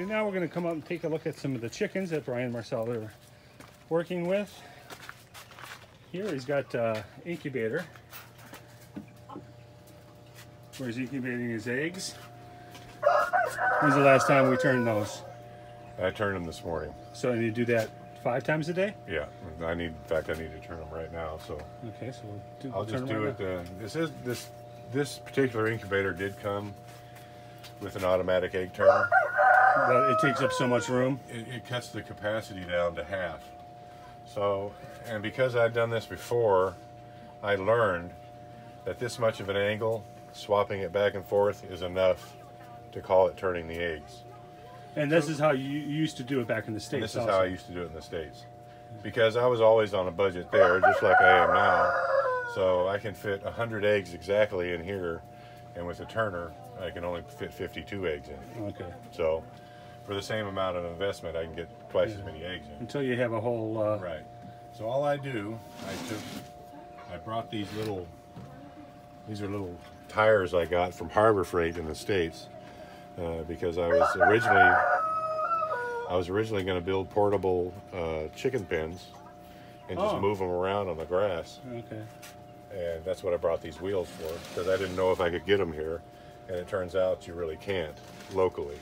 Okay, now we're going to come out and take a look at some of the chickens that Brian and Marcel are working with. Here he's got incubator, where he's incubating his eggs. When's the last time we turned those? I turned them this morning. So you do that 5 times a day? Yeah, in fact, I need to turn them right now. So okay, so I'll just do it. This particular incubator did come with an automatic egg turner. But it takes up so much room. It cuts the capacity down to half. So, and because I'd done this before, I learned that this much of an angle, swapping it back and forth, is enough to call it turning the eggs. And this is how you used to do it back in the States. And this is how I used to do it in the States. Because I was always on a budget there, just like I am now. So I can fit 100 eggs exactly in here, and with a turner, I can only fit 52 eggs in. Okay. So for the same amount of investment, I can get twice as many eggs in. Until you have a whole... Right. So all I do, I brought these are little tires I got from Harbor Freight in the States, because I was originally going to build portable chicken pens and just move them around on the grass. Okay. And that's what I brought these wheels for, because I didn't know if I could get them here, and it turns out you really can't locally.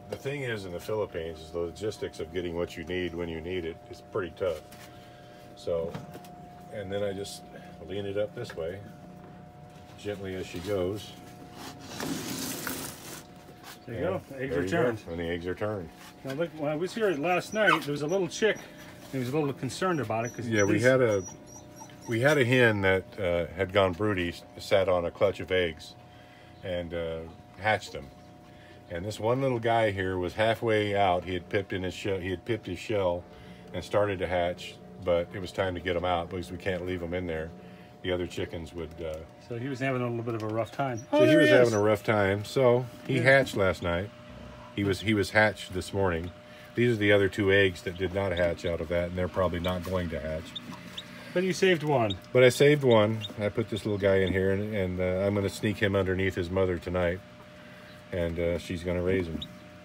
The thing is, in the Philippines, is the logistics of getting what you need when you need it is pretty tough. So, and then I just lean it up this way, gently as she goes. There you go. The eggs are turned. And the eggs are turned. Now look, when I was here last night, there was a little chick. He was a little concerned about it because we had a hen that had gone broody, sat on a clutch of eggs, and hatched them. And this one little guy here was halfway out. He had pipped his shell and started to hatch, but it was time to get them out because we can't leave them in there. The other chickens would. So he was having a little bit of a rough time. So he was having a rough time. So he hatched last night. He was hatched this morning. These are the other 2 eggs that did not hatch out of that, and they're probably not going to hatch. But you saved one. But I saved one. I put this little guy in here, and I'm going to sneak him underneath his mother tonight, and she's going to raise him.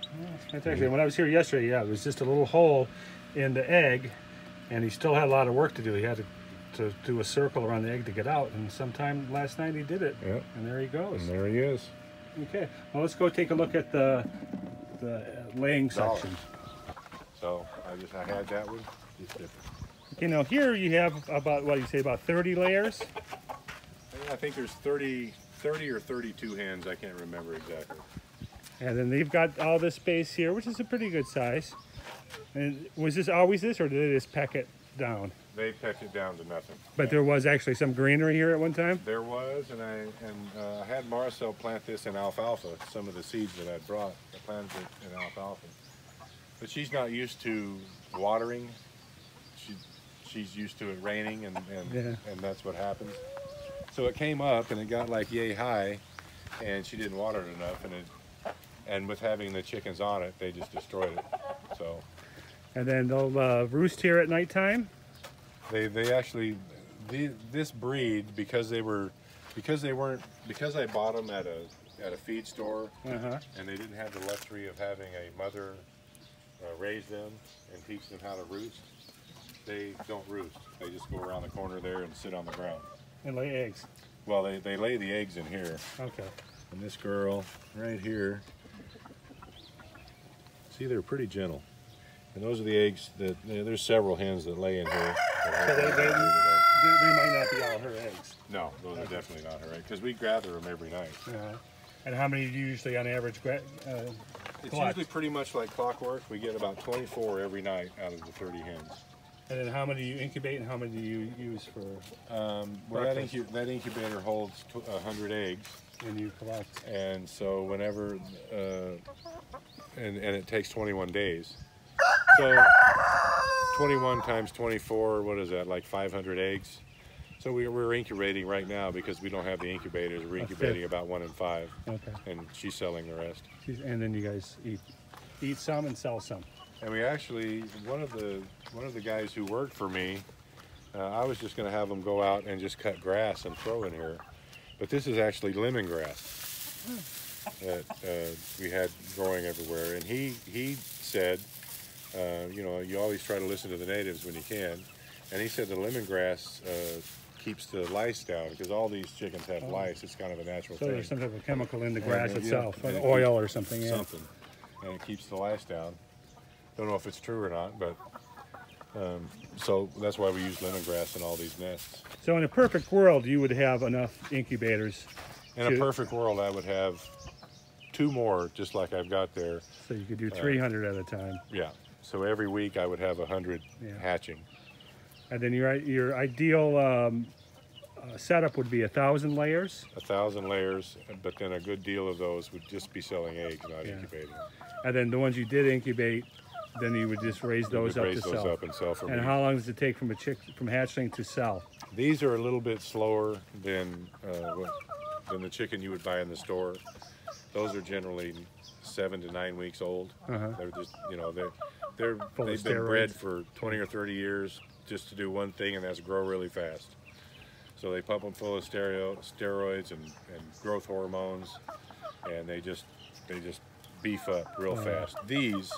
Oh, that's fantastic. When I was here yesterday, yeah, it was just a little hole in the egg, and he still had a lot of work to do. He had to do a circle around the egg to get out, and sometime last night he did it. Yep. And there he goes. And there he is. Okay, well, let's go take a look at the laying section. So I had that one. Just dip it. Okay, now here you have about, what do you say, about 30 layers? I think there's 30 or 32 hens. I can't remember exactly. And then they've got all this space here, which is a pretty good size. And was this always this, or did they just peck it down? They pecked it down to nothing. But there was actually some greenery here at one time? There was, and I had Marcel plant this in alfalfa, some of the seeds that I brought. I planted it in alfalfa. But she's not used to watering. She's used to it raining, and that's what happens. So it came up, and it got like yay high, and she didn't water it enough, and with having the chickens on it, they just destroyed it. So. And then they'll roost here at nighttime? They actually, this breed, because I bought them at a feed store, and they didn't have the luxury of having a mother raise them and teach them how to roost. They don't roost. They just go around the corner there and sit on the ground. And lay eggs? Well, they lay the eggs in here. Okay. And this girl right here, see, they're pretty gentle. And those are the eggs that, there's several hens that lay in here. So they might not be all her eggs? No, those are definitely not her eggs, because we gather them every night. And how many do you usually on average It's usually pretty much like clockwork. We get about 24 every night out of the 30 hens. And then how many do you incubate and how many do you use for well, that incubator holds 100 eggs. And you collect. And so whenever, and it takes 21 days. So 21 times 24, what is that, like 500 eggs? So we're incubating right now because we don't have the incubators. We're incubating about 1 in 5. Okay. And she's selling the rest. And then you guys eat some and sell some. And we actually, one of the guys who worked for me, I was just going to have them go out and just cut grass and throw in here. But this is actually lemongrass. that we had growing everywhere. And he said, you know, you always try to listen to the natives when you can. And he said the lemongrass keeps the lice down, because all these chickens have lice. It's kind of a natural thing. So there's some type of chemical in the grass And, itself, yeah, an and oil or something. Yeah. Something, and it keeps the lice down. Don't know if it's true or not, but so that's why we use lemongrass in all these nests. So in a perfect world, you would have enough incubators. In a perfect world, I would have 2 more, just like I've got there. So you could do 300 at a time. Yeah. So every week I would have 100 hatching. And then your ideal setup would be 1,000 layers. 1,000 layers, but then a good deal of those would just be selling eggs, not incubating. And then the ones you did incubate, then you would just raise those up to sell. Raise those up and sell for meat. And how long does it take from hatchling to sell? These are a little bit slower than the chicken you would buy in the store. Those are generally 7 to 9 weeks old. They're just, you know, they've been bred for 20 or 30 years just to do one thing, and that's grow really fast. So they pump them full of steroids and growth hormones, and they just beef up real fast. These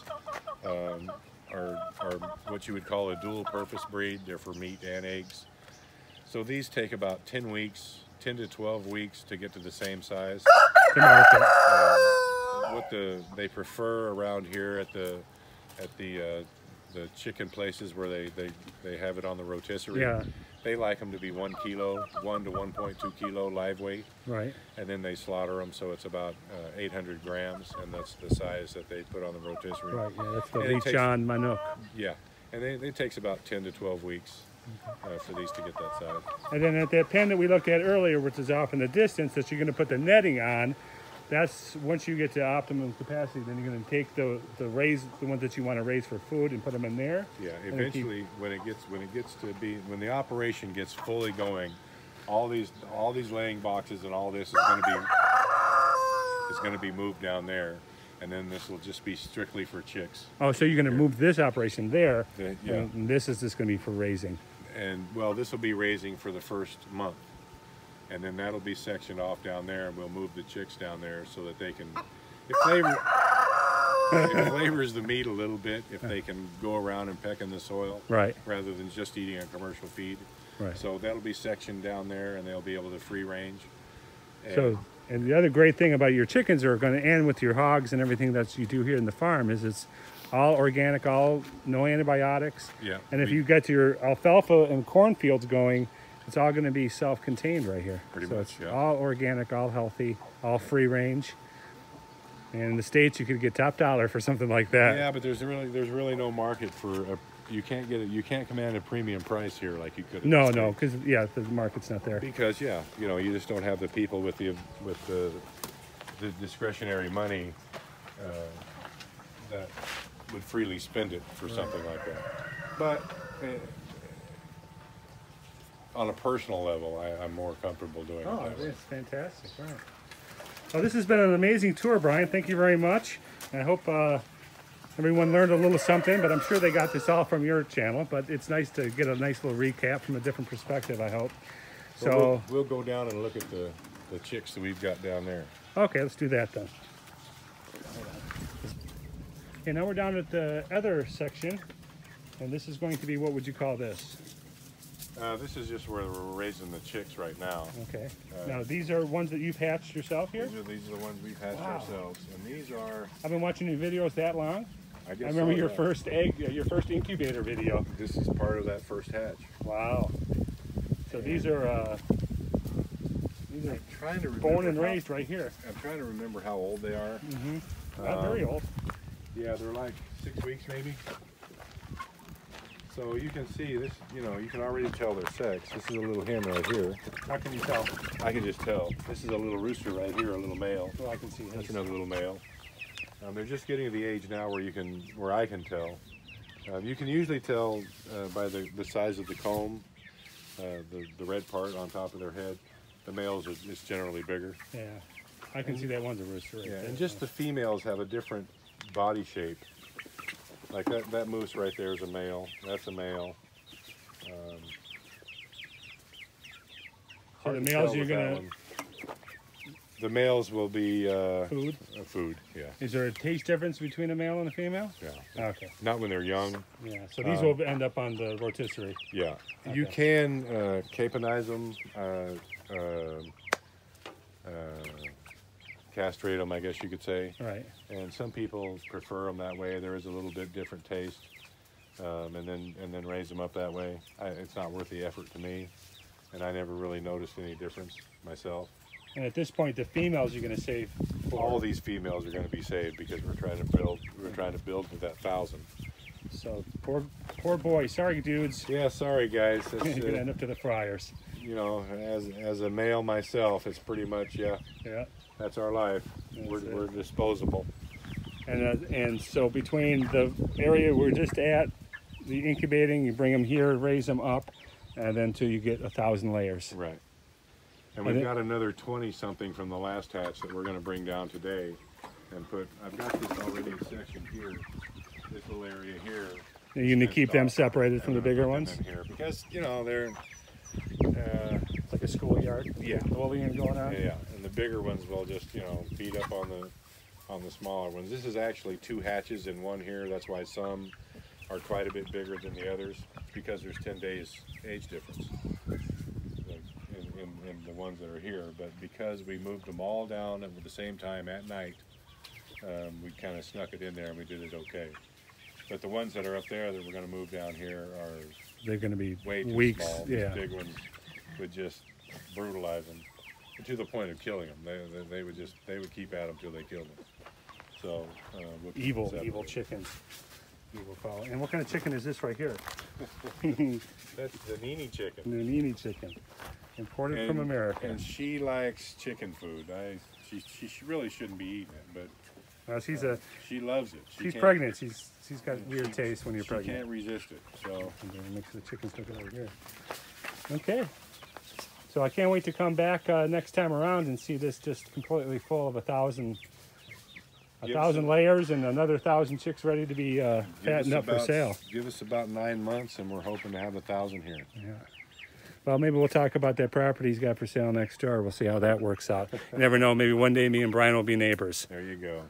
are what you would call a dual purpose breed. They're for meat and eggs. So these take about 10 to 12 weeks to get to the same size. What they prefer around here at the chicken places where they have it on the rotisserie, they like them to be 1 kilo, 1 to 1.2 kilo live weight. Right. And then they slaughter them, so it's about 800 grams, and that's the size that they put on the rotisserie. Right. Yeah, that's the Lichon Manuk. Yeah, and it takes about 10 to 12 weeks for these to get that size. And then at that pen that we looked at earlier, which is off in the distance, that you're going to put the netting on, that's once you get to optimum capacity, then you're going to take the ones that you want to raise for food and put them in there. Yeah, eventually when the operation gets fully going, all these laying boxes and all this is going to be moved down there, and then this will just be strictly for chicks. Oh, so you're going to move this operation there, and this is just going to be for raising. And well, this will be raising for the first month. And then that'll be sectioned off down there, and we'll move the chicks down there so that they can, it flavors the meat a little bit if they can go around and peck in the soil, right, rather than just eating a commercial feed. Right. So that'll be sectioned down there, and they'll be able to free range. And the other great thing about your chickens are going to end with your hogs and everything that you do here in the farm is it's all organic, no antibiotics. Yeah. And if you get your alfalfa and cornfields going, it's all going to be self-contained right here. Pretty much, it's all organic, all healthy, all free range. And in the States, you could get top dollar for something like that. Yeah, but there's really no market for you can't command a premium price here like you could. No, because the market's not there. Because you just don't have the people with the discretionary money that would freely spend it for something like that. But on a personal level, I'm more comfortable doing it. Oh, that's fantastic. Right. Well, this has been an amazing tour, Brian. Thank you very much. And I hope everyone learned a little something, but I'm sure they got this all from your channel. But it's nice to get a nice little recap from a different perspective, I hope. So we'll go down and look at the chicks that we've got down there. Okay, let's do that then. Okay, now we're down at the other section. And this is going to be, what would you call this? This is just where we're raising the chicks right now. Okay. Now these are ones that you've hatched yourself here? These are the ones we've hatched ourselves. And these are... I've been watching your videos that long. I remember your first your first incubator video. This is part of that first hatch. Wow. So these are trying to born and raised right here. I'm trying to remember how old they are. Mm-hmm. Not very old. Yeah, they're like 6 weeks maybe. So you can see this, you can already tell their sex. This is a little hen right here. How can you tell? I can just tell. This is a little rooster right here, a little male. Oh, I can see. That's another little male. They're just getting to the age now where I can tell. You can usually tell by the size of the comb, the red part on top of their head. The males is generally bigger. Yeah, I can see that one's a rooster. Right there. And just the females have a different body shape. Like that moose right there is a male. That's a male. So the males you're gonna The males will be Food? food, yeah. Is there a taste difference between a male and a female? Yeah. Okay. Not when they're young. Yeah, so these will end up on the rotisserie. Yeah. Okay. You can caponize them, castrate them, I guess you could say. Right. And some people prefer them that way. There is a little bit different taste. And then raise them up that way. It's not worth the effort to me. And I never really noticed any difference myself. And at this point, the females you're going to save for. All these females are going to be saved because we're trying to build to that 1,000. So poor boy. Sorry, dudes. Yeah, sorry guys. You're going to end up to the fryers. You know, as a male myself, it's pretty much Yeah. That's our life. We're disposable. And so between the area we're just at, the incubating, you bring them here, raise them up, and then till you get 1,000 layers. Right. And we've got another 20 something from the last hatch that we're going to bring down today and put. I've got this already sectioned here, this little area here. You're going to keep them separated from the bigger ones? Here because you know they're it's like a schoolyard. Yeah. Bullying going on. Yeah, and the bigger ones will just beat up on the smaller ones. This is actually 2 hatches in one here. That's why some are quite a bit bigger than the others because there's 10 days age difference in the ones that are here. But because we moved them all down at the same time at night, we kind of snuck it in there and we did it okay. But the ones that are up there that we're going to move down here are they're going to be way too weeks. small. Yeah. These big ones would just brutalize them to the point of killing them. They would keep at them till they killed them. So we'll evil chickens. Evil fowl. And what kind of chicken is this right here? That's the Nini chicken. The Nini chicken, imported from America. And she likes chicken food. She really shouldn't be eating it, but she loves it. She's pregnant. She's got weird taste when you're pregnant. She can't resist it. So I'm gonna mix the chicken stuff over here. Okay. So I can't wait to come back next time around and see this just completely full of 1,000 layers and another 1,000 chicks ready to be fattened up for sale. Give us about 9 months and we're hoping to have 1,000 here. Yeah. Well, maybe we'll talk about that property he's got for sale next door. We'll see how that works out. You never know. Maybe one day me and Brian will be neighbors. There you go.